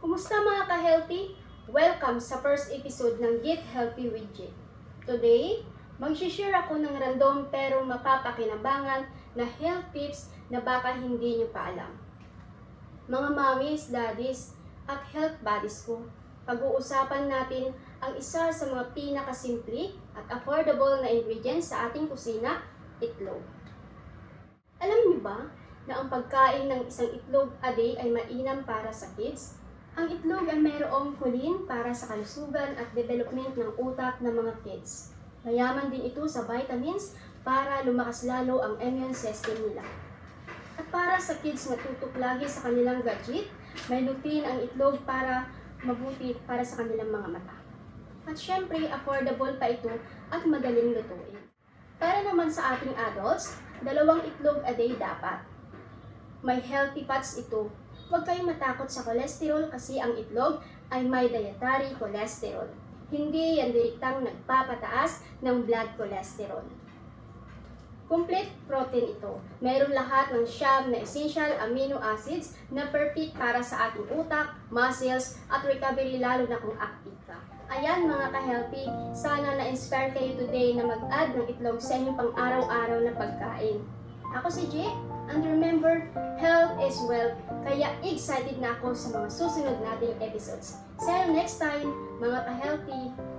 Kumusta mga ka-healthy? Welcome sa first episode ng Get Healthy with J. Today, mag-share ako ng random pero mapapakinabangan na health tips na baka hindi nyo pa alam. Mga mommies, daddies, at health buddies ko, pag-uusapan natin ang isa sa mga pinakasimple at affordable na ingredients sa ating kusina, itlog. Alam niyo ba na ang pagkain ng isang itlog a day ay mainam para sa kids? Ang itlog ay mayroong kulin para sa kalusugan at development ng utak ng mga kids. Mayaman din ito sa vitamins para lumakas lalo ang immune system nila. At para sa kids na tutok lagi sa kanilang gadget, may lutein ang itlog para mabuti para sa kanilang mga mata. At syempre, affordable pa ito at madaling lutuin. Para naman sa ating adults, 2 itlog a day dapat. May healthy fats ito. Huwag kayong matakot sa cholesterol kasi ang itlog ay may dietary cholesterol. Hindi yan direktang nagpapataas ng blood cholesterol. Complete protein ito. Mayroon lahat ng siyam na essential amino acids na perfect para sa ating utak, muscles, at recovery lalo na kung active ka. Ayan mga ka-healthy, sana na-inspire kayo today na mag-add ng itlog sa inyong pang-araw-araw na pagkain. Ako si J, and remember, health is wealth, kaya excited na ako sa mga susunod nating episodes. See you next time, mga ka-healthy!